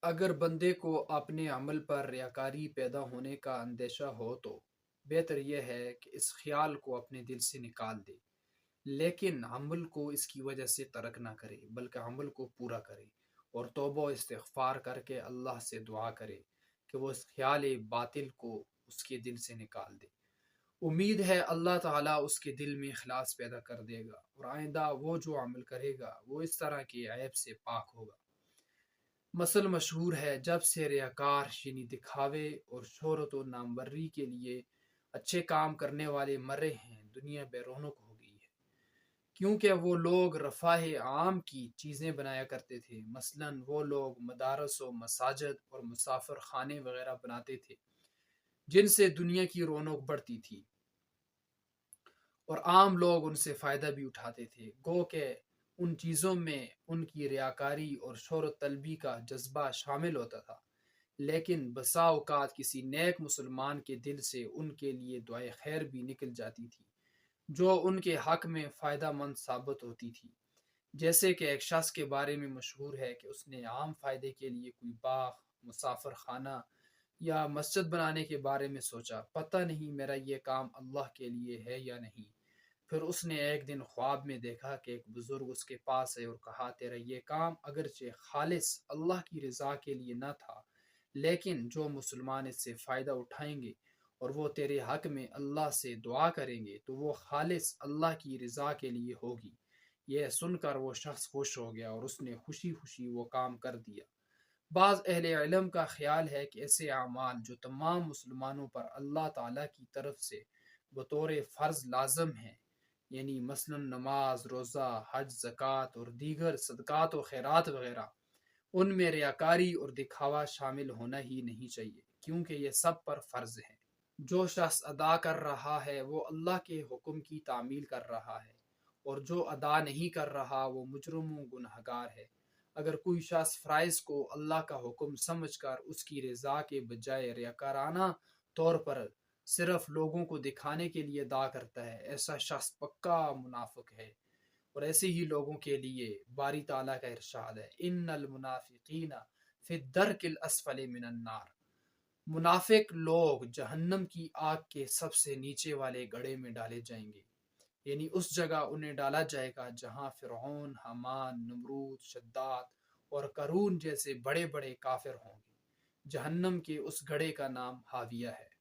اگر بندے کو اپنے عمل پر ریاکاری پیدا ہونے کا اندیشہ ہو تو بہتر یہ ہے کہ اس خیال کو اپنے دل سے نکال دے، لیکن عمل کو اس کی وجہ سے ترک نہ کرے بلکہ عمل کو پورا کرے اور توبہ و استغفار کر کے اللہ سے دعا کرے کہ وہ اس خیال باطل کو اس کے دل سے نکال دے۔ امید ہے اللہ تعالیٰ اس کے دل میں اخلاص پیدا کر دے گا اور آئندہ وہ جو عمل کرے گا وہ اس طرح کے عیب سے پاک ہوگا۔ مثل مشہور ہے، جب سے ریاکار یعنی دکھاوے اور شہرت و ناموری کے لیے اچھے کام کرنے والے مرے ہیں، دنیا بے رونق ہو گئی ہے، کیونکہ وہ لوگ رفاہ عام کی چیزیں بنایا کرتے تھے۔ مثلاً وہ لوگ مدارس و مساجد اور مسافر خانے وغیرہ بناتے تھے جن سے دنیا کی رونق بڑھتی تھی اور عام لوگ ان سے فائدہ بھی اٹھاتے تھے، گو کہ ان چیزوں میں ان کی ریاکاری اور شہرت طلبی کا جذبہ شامل ہوتا تھا، لیکن بسا اوقات کسی نیک مسلمان کے دل سے ان کے لیے دعائے خیر بھی نکل جاتی تھی جو ان کے حق میں فائدہ مند ثابت ہوتی تھی۔ جیسے کہ ایک شخص کے بارے میں مشہور ہے کہ اس نے عام فائدے کے لیے کوئی باغ، مسافر خانہ یا مسجد بنانے کے بارے میں سوچا، پتہ نہیں میرا یہ کام اللہ کے لیے ہے یا نہیں۔ پھر اس نے ایک دن خواب میں دیکھا کہ ایک بزرگ اس کے پاس ہے اور کہا، تیرا یہ کام اگرچہ خالص اللہ کی رضا کے لیے نہ تھا، لیکن جو مسلمان اس سے فائدہ اٹھائیں گے اور وہ تیرے حق میں اللہ سے دعا کریں گے تو وہ خالص اللہ کی رضا کے لیے ہوگی۔ یہ سن کر وہ شخص خوش ہو گیا اور اس نے خوشی خوشی وہ کام کر دیا۔ بعض اہل علم کا خیال ہے کہ ایسے اعمال جو تمام مسلمانوں پر اللہ تعالیٰ کی طرف سے بطور فرض لازم ہیں، یعنی مثلا نماز، روزہ، حج، زکوٰۃ اور دیگر صدقات و خیرات وغیرہ، ان میں ریاکاری اور دکھاوا شامل ہونا ہی نہیں چاہیے، کیونکہ یہ سب پر فرض ہے۔ جو شخص ادا کر رہا ہے وہ اللہ کے حکم کی تعمیل کر رہا ہے، اور جو ادا نہیں کر رہا وہ مجرم و گنہگار ہے۔ اگر کوئی شخص فرائض کو اللہ کا حکم سمجھ کر اس کی رضا کے بجائے ریاکارانہ طور پر صرف لوگوں کو دکھانے کے لیے ادا کرتا ہے، ایسا شخص پکا منافق ہے۔ اور ایسے ہی لوگوں کے لیے باری تعالیٰ کا ارشاد ہے، ان المنافقین فی الدرک الاسفل من النار، منافق لوگ جہنم کی آگ کے سب سے نیچے والے گڑھے میں ڈالے جائیں گے، یعنی اس جگہ انہیں ڈالا جائے گا جہاں فرعون، حامان، نمرود، شداد اور قارون جیسے بڑے بڑے کافر ہوں گے۔ جہنم کے اس گڑھے کا نام حاویہ ہے۔